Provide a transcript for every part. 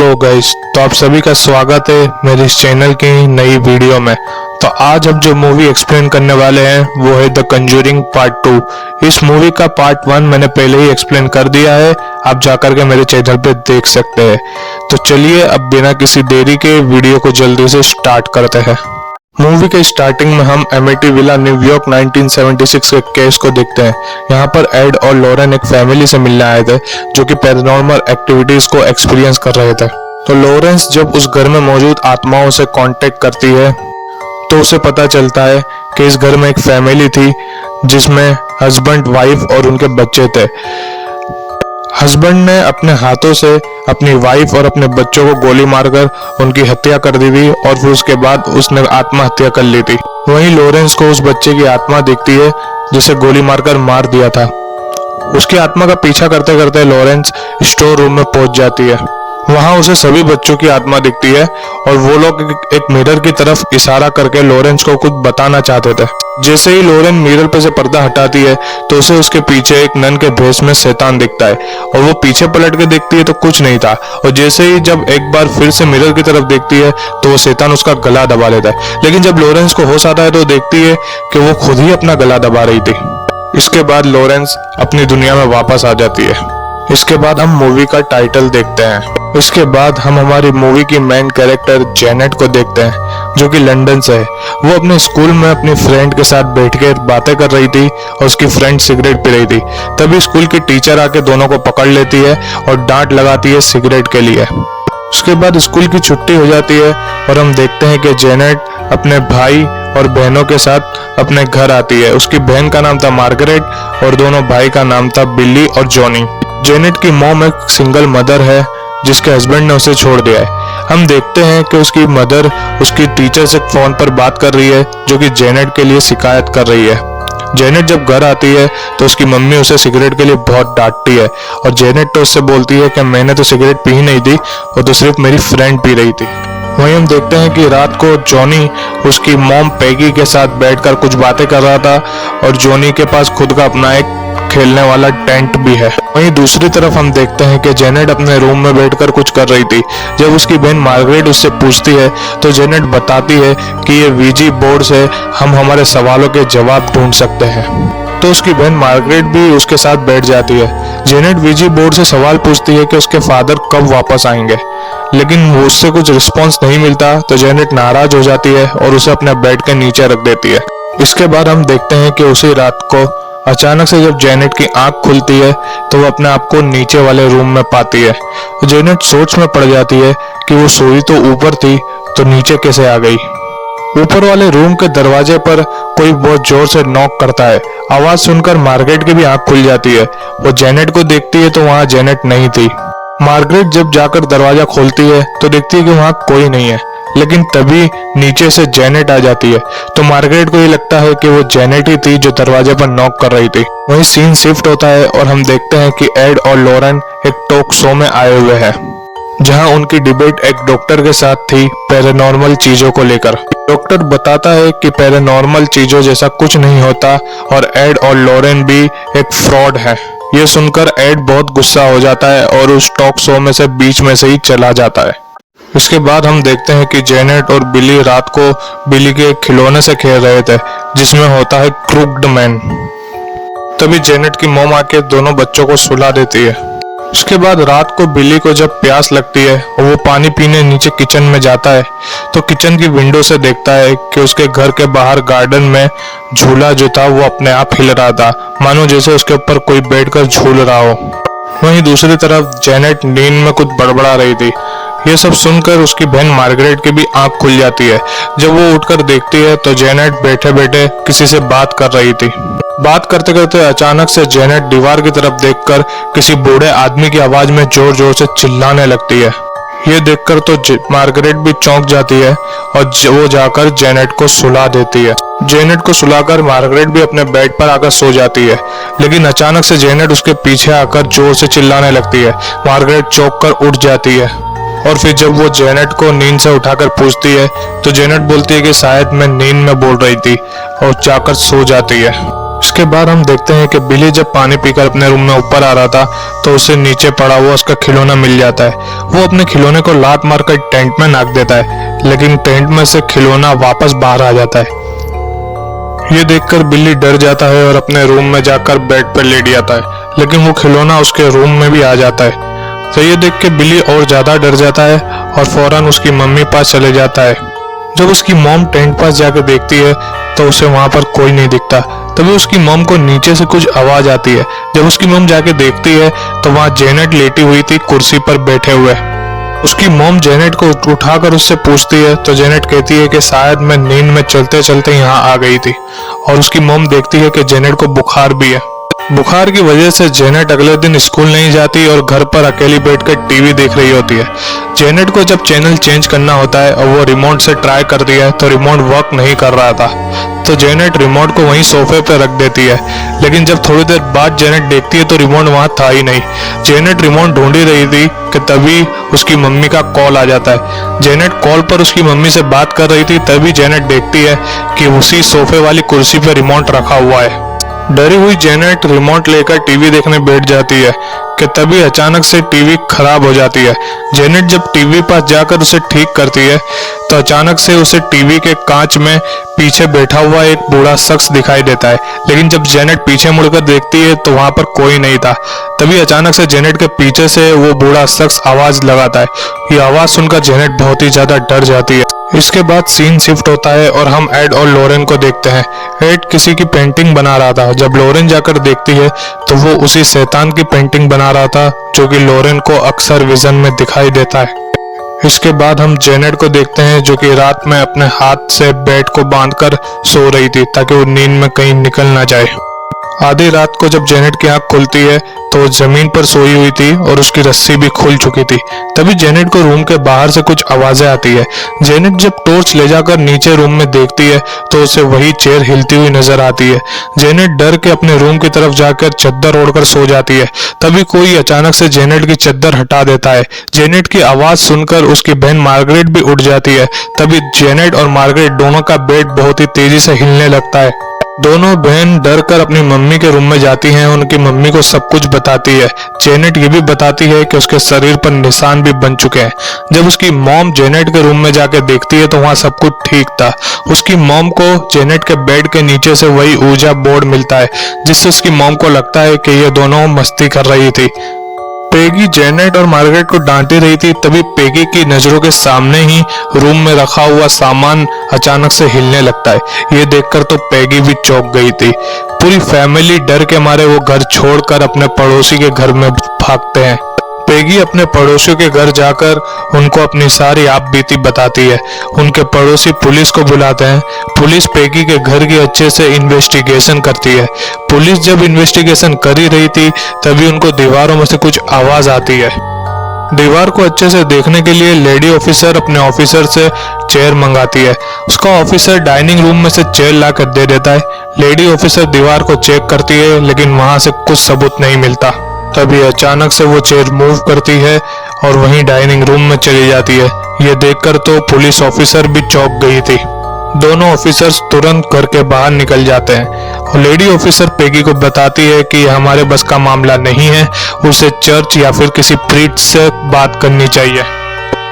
Hello guys, तो आप सभी का स्वागत है मेरे इस चैनल की नई वीडियो में। तो आज हम जो मूवी एक्सप्लेन करने वाले हैं वो है द कंजूरिंग पार्ट 2। इस मूवी का पार्ट 1 मैंने पहले ही एक्सप्लेन कर दिया है, आप जाकर के मेरे चैनल पे देख सकते हैं। तो चलिए अब बिना किसी देरी के वीडियो को जल्दी से स्टार्ट करते हैं। मूवी के स्टार्टिंग में हम एमिटी विला न्यूयॉर्क 1976 के केस को देखते हैं। यहाँ पर एड और लॉरेन एक फैमिली से मिलने आए थे जो कि पैरानॉर्मल एक्टिविटीज को एक्सपीरियंस कर रहे थे। तो लॉरेंस जब उस घर में मौजूद आत्माओं से कांटेक्ट करती है तो उसे पता चलता है कि इस घर में एक फैमिली थी जिसमें हस्बैंड, वाइफ और उनके बच्चे थे। हस्बैंड ने अपने हाथों से अपनी वाइफ और अपने बच्चों को गोली मारकर उनकी हत्या कर दी थी और फिर उसके बाद उसने आत्महत्या कर ली थी। वहीं लॉरेंस को उस बच्चे की आत्मा दिखती है जिसे गोली मारकर मार दिया था। उसकी आत्मा का पीछा करते करते लॉरेंस स्टोर रूम में पहुंच जाती है। वहां उसे सभी बच्चों की आत्मा दिखती है और वो लोग एक मिरर की तरफ इशारा करके लॉरेंस को कुछ बताना चाहते थे। जैसे ही लॉरेन मिरर पे से पर्दा हटाती है तो उसे उसके पीछे एक नन के भेष में शैतान दिखता है और वो पीछे पलट के देखती है तो कुछ नहीं था। और जैसे ही जब एक बार फिर से मिरर की तरफ देखती है तो वो शैतान उसका गला दबा लेता है। लेकिन जब लॉरेंस को होश आता है तो देखती है कि वो खुद ही अपना गला दबा रही थी। इसके बाद लॉरेंस अपनी दुनिया में वापस आ जाती है। इसके बाद हम मूवी का टाइटल देखते हैं। इसके बाद हम हमारी मूवी की मेन कैरेक्टर जेनेट को देखते हैं जो कि लंदन से है। वो अपने स्कूल में अपनी फ्रेंड के साथ बैठकर बातें कर रही थी और उसकी फ्रेंड सिगरेट पी रही थी। तभी स्कूल की टीचर आके दोनों को पकड़ लेती है और डांट लगाती है सिगरेट के लिए। उसके बाद स्कूल की छुट्टी हो जाती है और हम देखते हैं कि जेनेट अपने भाई और बहनों के साथ अपने घर आती है। उसकी बहन का नाम था मार्गरेट और दोनों भाई का नाम था बिली और जॉनी। जेनेट की मॉम एक सिंगल मदर है जिसके हस्बैंड ने उसे छोड़ दिया है। हम देखते हैं कि उसकी मदर उसकी टीचर से फोन पर बात कर रही है जो कि जेनेट के लिए शिकायत कर रही है। जेनेट जब घर आती है तो उसकी मम्मी उसे सिगरेट के लिए बहुत डांटती है और जेनेट तो उससे बोलती है कि मैंने तो सिगरेट पी ही नहीं थी, वो तो सिर्फ मेरी फ्रेंड पी रही थी। वहीं हम देखते हैं कि रात को जॉनी उसकी मॉम पैगी के साथ बैठकर कुछ बातें कर रहा था और जॉनी के पास खुद का अपना एक खेलने वाला टेंट भी है। वहीं दूसरी तरफ हम देखते हैं कि जेनेट अपने रूम में बैठकर कुछ कर रही थी। जब उसकी बहन मार्गरेट उससे पूछती है तो जेनेट बताती है कि ये वीजी बोर्ड से हम हमारे सवालों के जवाब ढूंढ सकते हैं। तो उसकी बहन मार्गरेट भी उसके साथ बैठ जाती है। जेनेट वीजी बोर्ड से सवाल पूछती है कि उसके फादर कब वापस आएंगे, लेकिन वो उससे कुछ रिस्पॉन्स नहीं मिलता तो जेनेट नाराज हो जाती है और उसे अपने बेड के नीचे रख देती है। इसके बाद हम देखते हैं कि उसी रात को अचानक से जब जेनेट की आंख खुलती है तो वो अपने आप को नीचे वाले रूम में पाती है। जेनेट सोच में पड़ जाती है कि वो सोई तो ऊपर थी तो नीचे कैसे आ गई। ऊपर वाले रूम के दरवाजे पर कोई बहुत जोर से नॉक करता है। आवाज सुनकर मार्गरेट की भी आंख खुल जाती है। वो जेनेट को देखती है तो वहां जेनेट नहीं थी। मार्गरेट जब जाकर दरवाजा खोलती है तो देखती है कि वहां कोई नहीं है, लेकिन तभी नीचे से जेनेट आ जाती है। तो मार्गरेट को ये लगता है कि वो जेनेट ही थी जो दरवाजे पर नॉक कर रही थी। वहीं सीन शिफ्ट होता है और हम देखते हैं कि एड और लॉरेन एक टॉक शो में आए हुए हैं जहां उनकी डिबेट एक डॉक्टर के साथ थी पैरानॉर्मल चीजों को लेकर। डॉक्टर बताता है कि पैरानॉर्मल चीजों जैसा कुछ नहीं होता और एड और लॉरेन भी एक फ्रॉड है। ये सुनकर एड बहुत गुस्सा हो जाता है और उस टॉक शो में से बीच में से ही चला जाता है। इसके बाद हम देखते हैं कि जेनेट और बिली रात को बिली के खिलौने से खेल रहे थे जिसमें होता है क्रूक्ड मैन। तभी जेनेट की मॉम आके दोनों बच्चों को सुला देती है। इसके बाद रात को बिली को जब प्यास लगती है और वो पानी पीने नीचे किचन में जाता है तो किचन की विंडो से देखता है कि उसके घर के बाहर गार्डन में झूला जो था वो अपने आप हिल रहा था, मानो जैसे उसके ऊपर कोई बैठकर झूल रहा हो। वहीं दूसरी तरफ जेनेट नींद में कुछ बड़बड़ा रही थी। ये सब सुनकर उसकी बहन मार्गरेट की भी आंख खुल जाती है। जब वो उठकर देखती है तो जेनेट बैठे बैठे किसी से बात कर रही थी। बात करते करते अचानक से जेनेट दीवार की तरफ देखकर किसी बूढ़े आदमी की आवाज में जोर जोर से चिल्लाने लगती है। ये देखकर तो मार्गरेट भी चौंक जाती है और वो जाकर जेनेट को सुला देती है। जेनेट को सुलाकर मार्गरेट भी अपने बेड पर आकर सो जाती है, लेकिन अचानक से जेनेट उसके पीछे आकर जोर से चिल्लाने लगती है। मार्गरेट चौंक कर उठ जाती है और फिर जब वो जेनेट को नींद से उठाकर पूछती है तो जेनेट बोलती है कि शायद मैं नींद में बोल रही थी और जाकर सो जाती है। इसके बाद हम देखते हैं कि बिली जब पानी पीकर अपने रूम में ऊपर आ रहा था तो उसे नीचे पड़ा हुआ उसका खिलौना मिल जाता है। वो अपने खिलौने को लात मारकर टेंट में नाक देता है, लेकिन टेंट में से खिलौना वापस बाहर आ जाता है। ये देखकर बिल्ली डर जाता है और अपने रूम में जाकर बेड पर लेट जाता है, लेकिन वो खिलौना उसके रूम में भी आ जाता है। तो ये देख के बिल्ली और ज्यादा डर जाता है और फौरन उसकी मम्मी पास चले जाता है। जब उसकी मॉम टेंट पास जाकर देखती है तो उसे वहां पर कोई नहीं दिखता। तभी उसकी मॉम को नीचे से कुछ आवाज आती है। जब उसकी मॉम जाके देखती है तो वहां जेनेट लेटी हुई थी कुर्सी पर बैठे हुए। उसकी मॉम जेनेट को उठाकर उससे पूछती है तो जेनेट कहती है कि शायद मैं नींद में चलते चलते यहाँ आ गई थी। और उसकी मॉम देखती है कि जेनेट को बुखार भी है। बुखार की वजह से जेनेट अगले दिन स्कूल नहीं जाती और घर पर अकेली बैठकर टीवी देख रही होती है। जेनेट को जब चैनल चेंज करना होता है और वो रिमोट से ट्राई करती है तो रिमोट वर्क नहीं कर रहा था। तो जेनेट रिमोट को वहीं सोफे पर रख देती है, लेकिन जब थोड़ी देर बाद जेनेट देखती है तो रिमोट वहां था ही नहीं। जेनेट रिमोट ढूंढ ही रही थी कि तभी उसकी मम्मी का कॉल आ जाता है। जेनेट कॉल पर उसकी मम्मी से बात कर रही थी, तभी जेनेट देखती है कि उसी सोफे वाली कुर्सी पर रिमोट रखा हुआ है। डरी हुई जेनेट रिमोट लेकर टीवी देखने बैठ जाती है कि तभी अचानक से टीवी खराब हो जाती है। जेनेट जब टीवी पास जाकर उसे ठीक करती है तो अचानक से उसे टीवी के कांच में पीछे बैठा हुआ एक बूढ़ा शख्स दिखाई देता है, लेकिन जब जेनेट पीछे मुड़कर देखती है तो वहां पर कोई नहीं था। तभी अचानक से जेनेट के पीछे से वो बूढ़ा शख्स आवाज लगाता है। ये आवाज सुनकर जेनेट बहुत ही ज्यादा डर जाती है। इसके बाद सीन शिफ्ट होता है और हम एड और लॉरेन को देखते हैं। एड किसी की पेंटिंग बना रहा था। जब लॉरेन जाकर देखती है तो वो उसी शैतान की पेंटिंग बना रहा था जो कि लॉरेन को अक्सर विजन में दिखाई देता है। इसके बाद हम जेनेट को देखते हैं जो कि रात में अपने हाथ से बेड को बांधकर सो रही थी ताकि वो नींद में कहीं निकल ना जाए। आधी रात को जब जेनेट की आंख खुलती है तो वो जमीन पर सोई हुई थी और उसकी रस्सी भी खुल चुकी थी। तभी जेनेट को रूम के बाहर से कुछ आवाजें आती है। जेनेट जब टॉर्च ले जाकर नीचे रूम में देखती है तो उसे वही चेयर हिलती हुई नजर आती है। जेनेट डर के अपने रूम की तरफ जाकर चद्दर ओढ़कर सो जाती है। तभी कोई अचानक से जेनेट की चद्दर हटा देता है। जेनेट की आवाज सुनकर उसकी बहन मार्गरेट भी उठ जाती है। तभी जेनेट और मार्गरेट दोनों का बेड बहुत ही तेजी से हिलने लगता है। दोनों बहन डर कर अपनी मम्मी के रूम में जाती हैं। उनकी मम्मी को सब कुछ बताती है। जेनेट ये भी बताती है कि उसके शरीर पर निशान भी बन चुके हैं। जब उसकी मॉम जेनेट के रूम में जाकर देखती है तो वहां सब कुछ ठीक था। उसकी मॉम को जेनेट के बेड के नीचे से वही ऊर्जा बोर्ड मिलता है, जिससे उसकी मॉम को लगता है कि ये दोनों मस्ती कर रही थी। पेगी जेनेट और मार्गरेट को डांटी रही थी। तभी पेगी की नजरों के सामने ही रूम में रखा हुआ सामान अचानक से हिलने लगता है। ये देखकर तो पेगी भी चौंक गई थी। पूरी फैमिली डर के मारे वो घर छोड़कर अपने पड़ोसी के घर में भागते हैं। पेगी अपने पड़ोसियों के घर जाकर उनको अपनी सारी आप बीती बताती है। उनके पड़ोसी पुलिस को बुलाते हैं। पुलिस पेगी के घर की अच्छे से इन्वेस्टिगेशन करती है। पुलिस जब इन्वेस्टिगेशन कर ही रही थी तभी उनको दीवारों में से कुछ आवाज आती है। दीवार को अच्छे से देखने के लिए लेडी ऑफिसर अपने ऑफिसर से चेयर मंगाती है। उसका ऑफिसर डाइनिंग रूम में से चेयर ला कर दे देता है। लेडी ऑफिसर दीवार को चेक करती है, लेकिन वहां से कुछ सबूत नहीं मिलता। तभी अचानक से वो चेयर मूव करती है और वहीं डाइनिंग रूम में चली जाती है। ये देखकर तो पुलिस ऑफिसर भी चौंक गई थी। दोनों ऑफिसर्स तुरंत घर के बाहर निकल जाते हैं और लेडी ऑफिसर पेगी को बताती है कि यह हमारे बस का मामला नहीं है, उसे चर्च या फिर किसी प्रीस्ट से बात करनी चाहिए।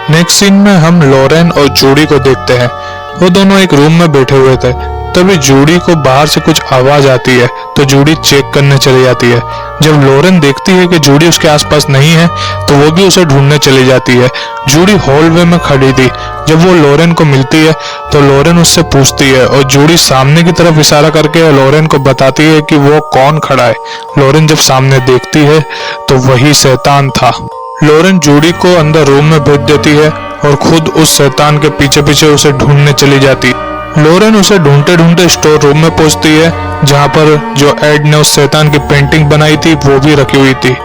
नेक्स्ट सीन में हम लॉरेन और जूडी को देखते हैं। वो दोनों एक रूम में बैठे हुए थे। तभी जूडी को बाहर से कुछ आवाज आती है तो जूडी चेक करने चली जाती है। जब लॉरेन देखती है कि जूडी उसके आसपास नहीं है तो वो भी उसे ढूंढने चली जाती है। जूडी हॉलवे में खड़ी थी। जब वो लॉरेन को मिलती है तो लॉरेन उससे पूछती है और जूडी सामने की तरफ इशारा करके लॉरेन को बताती है कि वो कौन खड़ा है। लॉरेन जब सामने देखती है तो वही शैतान था। लॉरेन जूडी को अंदर रूम में भेज देती है और खुद उस शैतान के पीछे पीछे उसे ढूंढने चली जाती है। लॉरेन उसे ढूंढते ढूंढते स्टोर रूम में पहुंचती है जहां पर जो एड ने उस शैतान की पेंटिंग बनाई थी वो भी रखी हुई थी।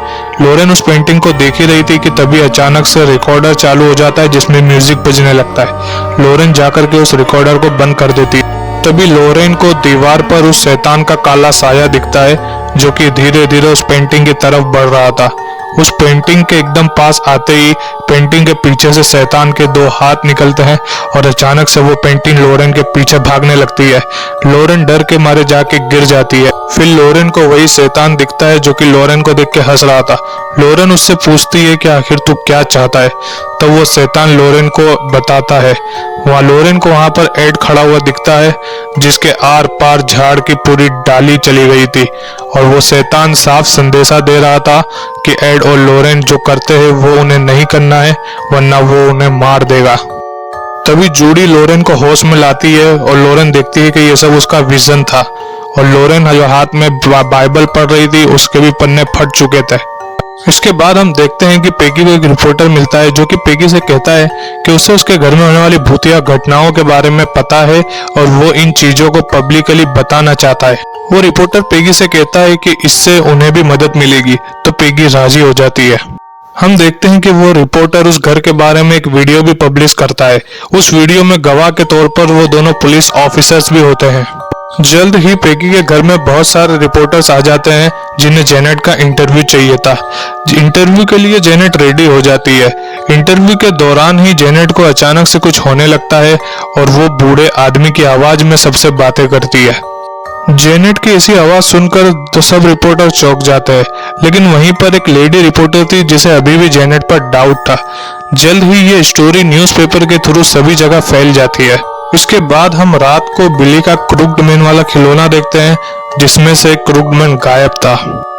लॉरेन उस पेंटिंग को देख ही रही थी कि तभी अचानक से रिकॉर्डर चालू हो जाता है जिसमें म्यूजिक बजने लगता है। लॉरेन जाकर के उस रिकॉर्डर को बंद कर देती है। तभी लॉरेन को दीवार पर उस शैतान का काला साया दिखता है जो कि धीरे धीरे उस पेंटिंग की तरफ बढ़ रहा था। उस पेंटिंग के एकदम पास आते ही पेंटिंग के पीछे से शैतान के 2 हाथ निकलते हैं और अचानक से वो पेंटिंग लोरेन के पीछे भागने लगती है। लोरेन डर के मारे जाके गिर जाती है। फिर लोरेन को वही शैतान दिखता है जो कि लोरेन को देख के हंस रहा था। लोरेन उससे पूछती है कि आखिर तू क्या चाहता है, तब वो शैतान लोरेन को बताता है। लोरेन को वहां पर एड खड़ा हुआ दिखता है जिसके आर पार झाड़ की पूरी डाली चली गई थी और वो शैतान साफ संदेशा दे रहा था कि एड और लोरेन जो करते हैं वो उन्हें नहीं करना है, वरना वो उन्हें मार देगा। तभी जूडी लोरेन को होश में लाती है और लोरेन देखती है कि ये सब उसका विजन था और लोरेन जो हाथ में बाइबल पढ़ रही थी उसके भी पन्ने फट चुके थे। इसके बाद हम देखते हैं कि पेगी को एक रिपोर्टर मिलता है जो कि पेगी से कहता है कि उसे उसके घर में होने वाली भूतिया घटनाओं के बारे में पता है और वो इन चीजों को पब्लिकली बताना चाहता है। वो रिपोर्टर पेगी से कहता है कि इससे उन्हें भी मदद मिलेगी, तो पेगी राजी हो जाती है। हम देखते हैं कि वो रिपोर्टर उस घर के बारे में एक वीडियो भी पब्लिश करता है। उस वीडियो में गवाह के तौर पर वो दोनों पुलिस ऑफिसर्स भी होते हैं। जल्द ही पेगी के घर में बहुत सारे रिपोर्टर्स आ जाते हैं जिन्हें जेनेट का इंटरव्यू चाहिए था। इंटरव्यू के लिए जेनेट रेडी हो जाती है। इंटरव्यू के दौरान ही जेनेट को अचानक से कुछ होने लगता है और वो बूढ़े आदमी की आवाज में सबसे बातें करती है। जेनेट की ऐसी आवाज सुनकर तो सब रिपोर्टर चौंक जाते हैं, लेकिन वहीं पर एक लेडी रिपोर्टर थी जिसे अभी भी जेनेट पर डाउट था। जल्द ही ये स्टोरी न्यूज़पेपर के थ्रू सभी जगह फैल जाती है। इसके बाद हम रात को बिली का क्रूक्ड मैन वाला खिलौना देखते हैं जिसमें से क्रूक्ड मैन गायब था।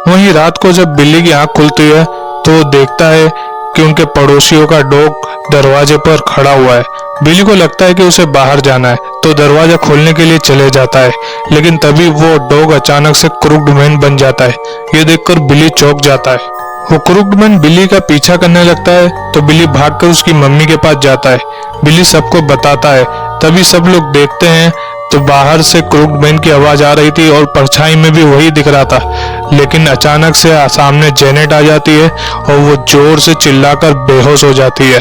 वहीं रात को जब बिली की आंख खुलती है तो देखता है कि उनके पड़ोसियों का डॉग दरवाजे पर खड़ा हुआ है। बिली को लगता है कि उसे बाहर जाना है तो दरवाजा खोलने के लिए चले जाता है, लेकिन तभी वो डॉग अचानक से क्रूक्ड मैन बन जाता है। ये देखकर बिली चौंक जाता है। वो क्रूक्ड मैन बिली का पीछा करने लगता है तो बिली भागकर उसकी मम्मी के पास जाता है। बिली सबको बताता है। तभी सब लोग देखते हैं तो बाहर से क्रूक्ड मैन की आवाज आ रही थी और परछाई में भी वही दिख रहा था, लेकिन अचानक से सामने जेनेट आ जाती है और वो जोर से चिल्लाकर बेहोश हो जाती है।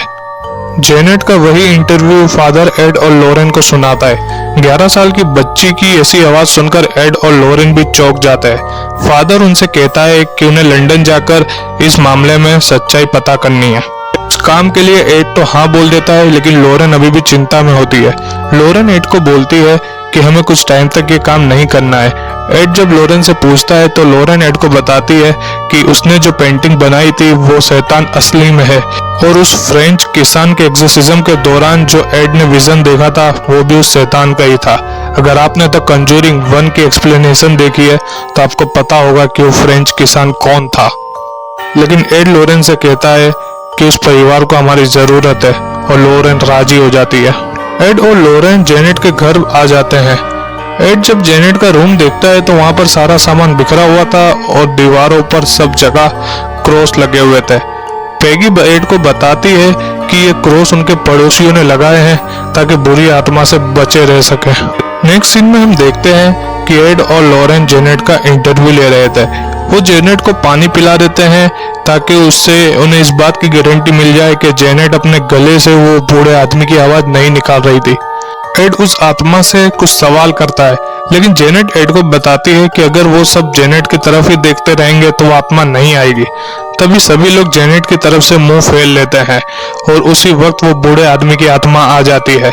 जेनेट का वही इंटरव्यू फादर एड और लोरेन को सुनाता है। 11 साल की बच्ची की ऐसी आवाज सुनकर एड और लोरेन भी चौंक जाते हैं। फादर उनसे कहता है कि उन्हें लंदन जाकर इस मामले में सच्चाई पता करनी है। इस काम के लिए एड तो हाँ बोल देता है, लेकिन लोरेन अभी भी चिंता में होती है। लोरेन एड को बोलती है कि हमें कुछ टाइम तक ये काम नहीं करना है। एड जब लोरेन से पूछता है तो लोरेन एड को बताती है कि उसने जो पेंटिंग बनाई थी वो शैतान असली में है और उस फ्रेंच किसान के एक्सोर्सिज्म के दौरान जो एड ने विजन देखा था वो भी उस शैतान का ही था। अगर आपने द कंजूरिंग 1 की एक्सप्लेनेशन देखी है तो आपको पता होगा कि वो फ्रेंच किसान कौन था। लेकिन एड लोरेन से कहता है कि उस परिवार को हमारी जरूरत है और लोरेन राजी हो जाती है। एड और लोरेन जेनेट के घर आ जाते हैं। एड जब जेनेट का रूम देखता है तो वहां पर सारा सामान बिखरा हुआ था और दीवारों पर सब जगह क्रॉस लगे हुए थे। पेगी एड को बताती है कि ये क्रॉस उनके पड़ोसियों ने लगाए हैं ताकि बुरी आत्मा से बचे रह सके। नेक्स्ट सीन में हम देखते हैं कि एड और लोरेन जेनेट का इंटरव्यू ले रहे थे। वो जेनेट को पानी पिला देते हैं ताकि उससे उन्हें इस बात की गारंटी मिल जाए कि जेनेट अपने गले से वो बूढ़े आदमी की आवाज नहीं निकाल रही थी। एड उस आत्मा से कुछ सवाल करता है, लेकिन जेनेट एड को बताती है कि अगर वो सब जेनेट की तरफ ही देखते रहेंगे तो वो आत्मा नहीं आएगी। तभी सभी लोग जेनेट की तरफ से मुंह फेर लेते हैं और उसी वक्त वो बूढ़े आदमी की आत्मा आ जाती है।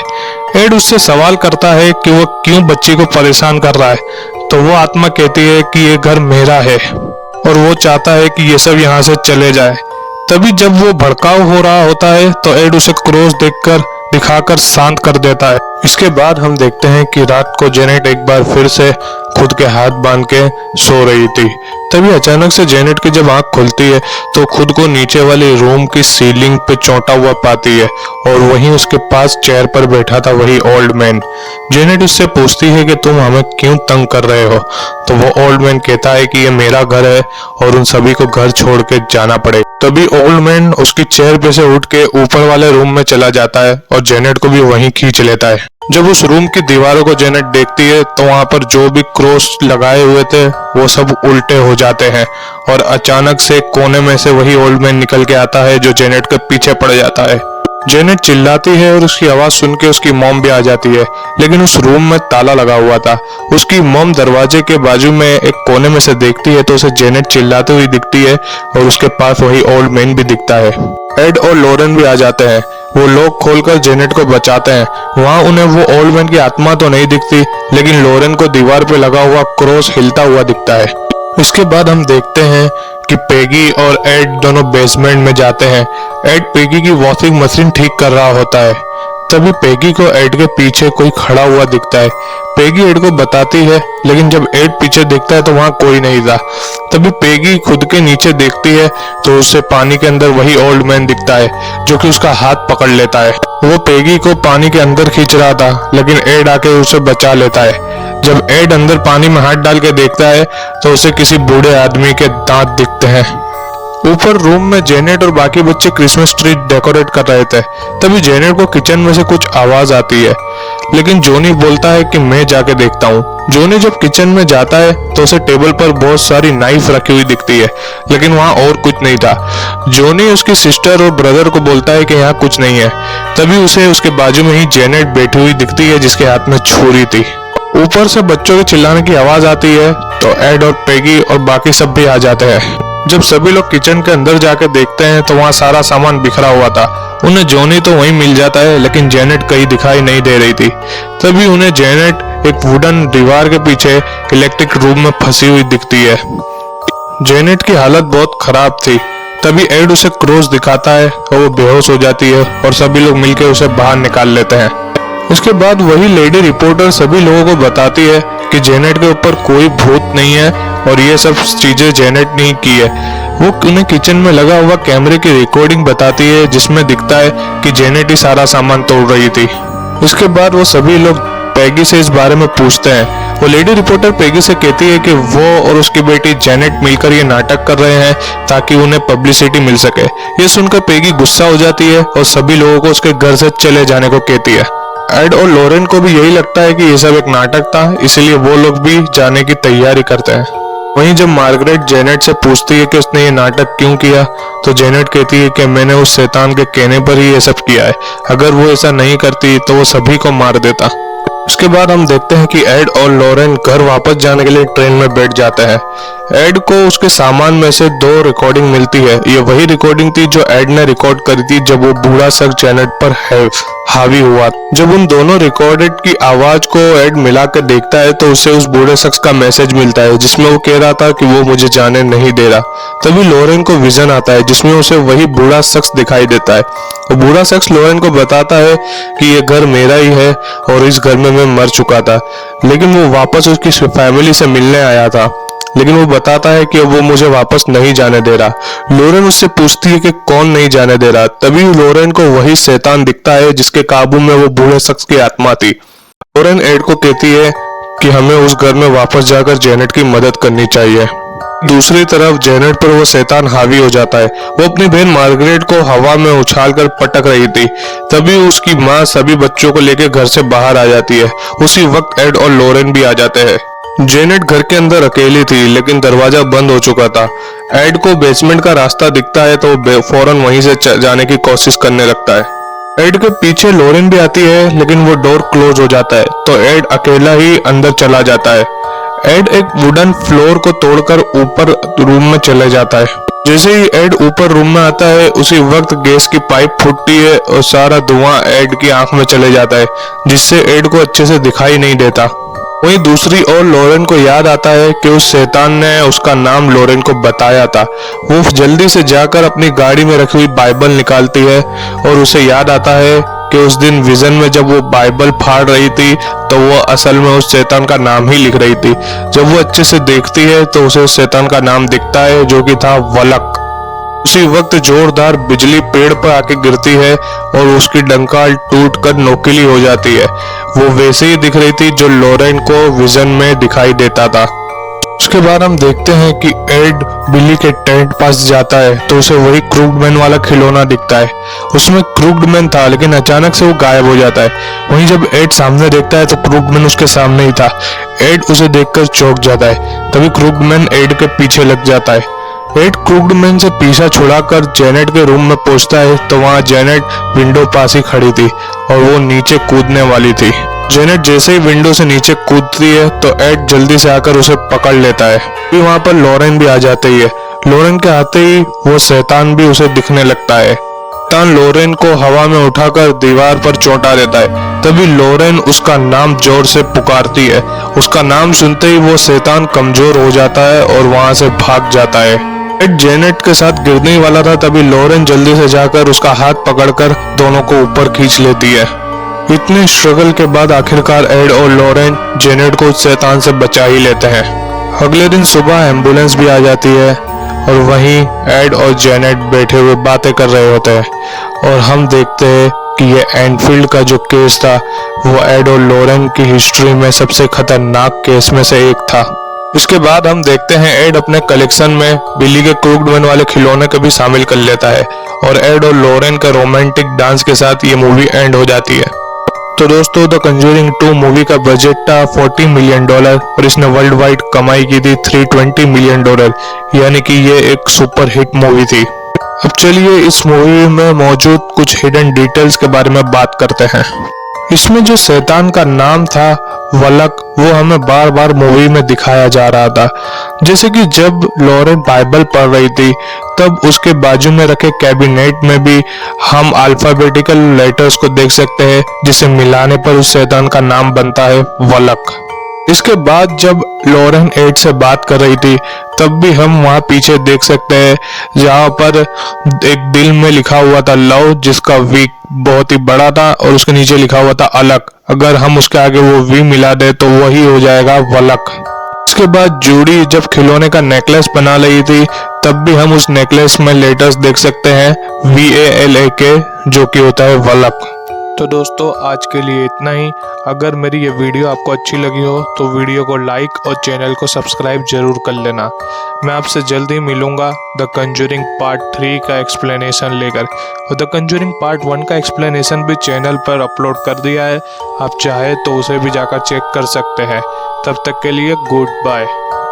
एड उससे सवाल करता है कि वो क्यों बच्ची को परेशान कर रहा है, तो वो आत्मा कहती है कि ये घर मेरा है और वो चाहता है कि ये सब यहाँ से चले जाए। तभी जब वो भड़काऊ हो रहा होता है तो एड उसे क्रॉस दिखाकर शांत कर देता है। इसके बाद हम देखते हैं कि रात को जेनेट एक बार फिर से खुद के हाथ बांध के सो रही थी। तभी अचानक से जेनेट की जब आंख खुलती है तो खुद को नीचे वाली रूम की सीलिंग पे चौंटा हुआ पाती है और वहीं उसके पास चेयर पर बैठा था वही ओल्ड मैन। जेनेट उससे पूछती है कि तुम हमें क्यों तंग कर रहे हो, तो वो ओल्ड मैन कहता है कि ये मेरा घर है और उन सभी को घर छोड़ के जाना पड़े। तभी ओल्ड मैन उसकी चेयर पे से उठ के ऊपर वाले रूम में चला जाता है और जेनेट को भी वहीं खींच लेता है। जब उस रूम की दीवारों को जेनेट देखती है तो वहां पर जो भी क्रॉस लगाए हुए थे वो सब उल्टे हो जाते हैं और अचानक से कोने में से वही ओल्ड मैन निकल के आता है जो जेनेट के पीछे पड़ जाता है। जेनेट चिल्लाती है और उसकी आवाज सुन के उसकी मॉम भी आ जाती है, लेकिन उस रूम में ताला लगा हुआ था। उसकी मॉम दरवाजे के बाजू में एक कोने में से देखती है तो उसे जेनेट चिल्लाती हुई दिखती है और उसके पास वही ओल्ड मैन भी दिखता है। एड और लॉरेन भी आ जाते हैं। वो लोग खोलकर जेनेट को बचाते हैं। वहाँ उन्हें वो ओल्ड मैन की आत्मा तो नहीं दिखती, लेकिन लॉरेन को दीवार पे लगा हुआ क्रॉस हिलता हुआ दिखता है। इसके बाद हम देखते हैं कि पेगी और एड दोनों बेसमेंट में जाते हैं। एड पेगी की वॉशिंग मशीन ठीक कर रहा होता है। तभी पेगी को एड के पीछे कोई खड़ा हुआ दिखता है। पेगी एड को बताती है, लेकिन जब एड पीछे देखता है तो वहां कोई नहीं था। तभी पेगी खुद के नीचे देखती है तो उसे पानी के अंदर वही ओल्ड मैन दिखता है जो कि उसका हाथ पकड़ लेता है। वो पेगी को पानी के अंदर खींच रहा था, लेकिन एड आके उसे बचा लेता है। जब एड अंदर पानी में हाथ डाल के देखता है तो उसे किसी बूढ़े आदमी के दांत दिखते हैं। ऊपर रूम में जेनेट और बाकी बच्चे क्रिसमस ट्री डेकोरेट कर रहे थे। तभी जेनेट को किचन में से कुछ आवाज आती है, लेकिन जोनी बोलता है कि मैं जाके देखता हूँ। जोनी जब किचन में जाता है तो उसे टेबल पर बहुत सारी नाइफ रखी हुई दिखती है, लेकिन वहाँ और कुछ नहीं था। जोनी उसकी सिस्टर और ब्रदर को बोलता है कि यहाँ कुछ नहीं है। तभी उसे उसके बाजू में ही जेनेट बैठी हुई दिखती है जिसके हाथ में छुरी थी। ऊपर से बच्चों के चिल्लाने की आवाज आती है तो एड और पेगी और बाकी सब भी आ जाते हैं। जब सभी लोग किचन के अंदर जाकर देखते हैं तो वहाँ सारा सामान बिखरा हुआ था। उन्हें जोनी तो वहीं मिल जाता है, लेकिन जेनेट कहीं दिखाई नहीं दे रही थी। तभी उन्हें जेनेट एक वुडन दीवार के पीछे इलेक्ट्रिक रूम में फंसी हुई दिखती है। जेनेट की हालत बहुत खराब थी। तभी एड उसे क्रॉस दिखाता है और वो बेहोश हो जाती है और सभी लोग मिलकर उसे बाहर निकाल लेते हैं। इसके बाद वही लेडी रिपोर्टर सभी लोगों को बताती है कि जेनेट के ऊपर कोई भूत नहीं है और ये सब चीजें जेनेट ने की है। वो उन्हें किचन में लगा हुआ कैमरे की रिकॉर्डिंग बताती है जिसमें दिखता है कि जेनेट ही सारा सामान तोड़ रही थी। इसके बाद वो सभी लोग पेगी से इस बारे में पूछते हैं। वो लेडी रिपोर्टर पेगी से कहती है कि वो और उसकी बेटी जेनेट मिलकर ये नाटक कर रहे हैं ताकि उन्हें पब्लिसिटी मिल सके। ये सुनकर पेगी गुस्सा हो जाती है और सभी लोगों को उसके घर से चले जाने को कहती है। एड और लॉरेन को भी यही लगता है कि ये सब एक नाटक था, इसलिए वो लोग भी जाने की तैयारी करते हैं। वहीं जब मार्गरेट जेनेट से पूछती है कि उसने ये नाटक क्यों किया, तो जेनेट कहती है कि मैंने उस शैतान के कहने पर ही ये सब किया है। अगर वो ऐसा नहीं करती तो वो सभी को मार देता। उसके बाद हम देखते हैं कि एड और लॉरेन घर वापस जाने के लिए ट्रेन में बैठ जाते हैं। एड को उसके सामान में से 2 रिकॉर्डिंग मिलती है। ये वही रिकॉर्डिंग थी जो एड ने रिकॉर्ड करी थी जब वो बूढ़ा शख्स जेनेट पर हावी हुआ। जब उन दोनों रिकॉर्डेड की आवाज को एड मिलाकर देखता है तो उसे उस बूढ़े शख्स का मैसेज मिलता है जिसमें वो कह रहा था कि वो मुझे जाने नहीं दे रहा। तभी लॉरेन को विजन आता है जिसमें उसे वही बूढ़ा शख्स दिखाई देता है। वो बूढ़ा शख्स लॉरेन को बताता है कि ये घर मेरा ही है और इस घर में मैं मर चुका था, लेकिन वो वापस उसकी फैमिली से मिलने आया था। लेकिन वो बताता है कि वो मुझे वापस नहीं जाने दे रहा। लॉरेन उससे पूछती है कि कौन नहीं जाने दे रहा। तभी लॉरेन को वही शैतान दिखता है जिसके काबू में वो बूढ़े शख्स की आत्मा थी। लॉरेन एड को कहती है कि हमें उस घर में वापस जाकर जेनेट की मदद करनी चाहिए। दूसरी तरफ जेनेट पर वो शैतान हावी हो जाता है। वो अपनी बहन मार्गरेट को हवा में उछालकर पटक रही थी। तभी उसकी माँ सभी बच्चों को लेकर घर से बाहर आ जाती है। उसी वक्त एड और लॉरेन भी आ जाते हैं। जेनेट घर के अंदर अकेली थी, लेकिन दरवाजा बंद हो चुका था। एड को बेसमेंट का रास्ता दिखता है तो वो फौरन वहीं से जाने की कोशिश करने लगता है। एड के पीछे लॉरेन भी आती है, लेकिन वो डोर क्लोज हो जाता है तो एड अकेला ही अंदर चला जाता है। एड एक वुडन फ्लोर को तोड़कर ऊपर रूम में चले जाता है। जैसे ही एड ऊपर रूम में आता है उसी वक्त गैस की पाइप फूटती है और सारा धुआं एड की आंख में चले जाता है, जिससे एड को अच्छे से दिखाई नहीं देता। वहीं दूसरी ओर लॉरेन को याद आता है कि उस शैतान ने उसका नाम लॉरेन को बताया था। वो जल्दी से जाकर अपनी गाड़ी में रखी हुई बाइबल निकालती है और उसे याद आता है कि उस दिन विजन में जब वो बाइबल फाड़ रही थी तो वो असल में उस शैतान का नाम ही लिख रही थी। जब वो अच्छे से देखती है तो उसे उस शैतान का नाम दिखता है जो कि था वलक। उसी वक्त जोरदार बिजली पेड़ पर आके गिरती है और उसकी डंकाल टूटकर नोकीली हो जाती है। वो वैसे ही दिख रही थी जो लॉरेन को विजन में दिखाई देता था। उसके बाद हम देखते हैं कि एड बिल्ली के टेंट पास जाता है तो उसे वही क्रूगमैन वाला खिलौना दिखता है। उसमें क्रूगमैन था, लेकिन अचानक से वो गायब हो जाता है। वहीं जब एड सामने देखता है तो क्रूगमैन उसके सामने ही था। एड उसे देखकर चौंक जाता है। तभी क्रूगमैन एड के पीछे लग जाता है। एड क्रूगडमैन से पीछा छुड़ाकर जेनेट के रूम में पहुंचता है तो वहां जेनेट विंडो पास ही खड़ी थी और वो नीचे कूदने वाली थी। जेनेट जैसे ही विंडो से नीचे कूदती है तो एड जल्दी से आकर उसे पकड़ लेता है। फिर वहां पर लॉरेन भी आ जाती है। लॉरेन के आते ही वो शैतान भी उसे दिखने लगता है। शैतान लॉरेन को हवा में उठाकर दीवार पर चोटा देता है। तभी लॉरेन उसका नाम जोर से पुकारती है। उसका नाम सुनते ही वो शैतान कमजोर हो जाता है और वहां से भाग जाता है। एड जेनेट के साथ गिरने ही वाला था तभी लॉरेन जल्दी से जाकर उसका हाथ पकड़कर दोनों को ऊपर खींच लेती है। इतने स्ट्रगल के बाद आखिरकार एड और लॉरेन जेनेट को उस शैतान से बचा ही लेते हैं। अगले दिन सुबह एम्बुलेंस भी आ जाती है और वहीं एड और जेनेट बैठे हुए बातें कर रहे होते हैं और हम देखते हैं कि ये एनफील्ड का जो केस था वो एड और लॉरेन की हिस्ट्री में सबसे खतरनाक केस में से एक था। इसके बाद हम देखते हैं एड अपने कलेक्शन में बिली के क्रूगडमैन वाले खिलौने को भी शामिल कर लेता है और एड और लॉरेन का रोमांटिक डांस के साथ ये मूवी एंड हो जाती है। तो दोस्तों द कंजूरिंग 2 मूवी का बजट था $40 मिलियन और इसने वर्ल्ड वाइड कमाई की थी $320 मिलियन, यानी कि ये एक सुपर हिट मूवी थी। अब चलिए इस मूवी में मौजूद कुछ हिडन डिटेल्स के बारे में बात करते हैं। इसमें जो शैतान का नाम था वलक वो हमें बार बार मूवी में दिखाया जा रहा था। जैसे कि जब लॉरेन बाइबल पढ़ रही थी तब उसके बाजू में रखे कैबिनेट में भी हम अल्फाबेटिकल लेटर्स को देख सकते हैं जिसे मिलाने पर उस शैतान का नाम बनता है वलक। इसके बाद जब लॉरेन एड से बात कर रही थी तब भी हम वहां पीछे देख सकते हैं जहां पर एक दिल में लिखा हुआ था लव, जिसका वी बहुत ही बड़ा था और उसके नीचे लिखा हुआ था अलग। अगर हम उसके आगे वो वी मिला दे तो वही हो जाएगा वलक। इसके बाद जूडी जब खिलौने का नेकलेस बना रही थी तब भी हम उस नेकलेस में लेटर्स देख सकते हैं VALAK, जो कि होता है वलक। तो दोस्तों आज के लिए इतना ही। अगर मेरी ये वीडियो आपको अच्छी लगी हो तो वीडियो को लाइक और चैनल को सब्सक्राइब जरूर कर लेना। मैं आपसे जल्दी मिलूंगा द कंजूरिंग पार्ट 3 का एक्सप्लेनेशन लेकर, और द कंजूरिंग पार्ट 1 का एक्सप्लेनेशन भी चैनल पर अपलोड कर दिया है। आप चाहे तो उसे भी जाकर चेक कर सकते हैं। तब तक के लिए गुड बाय।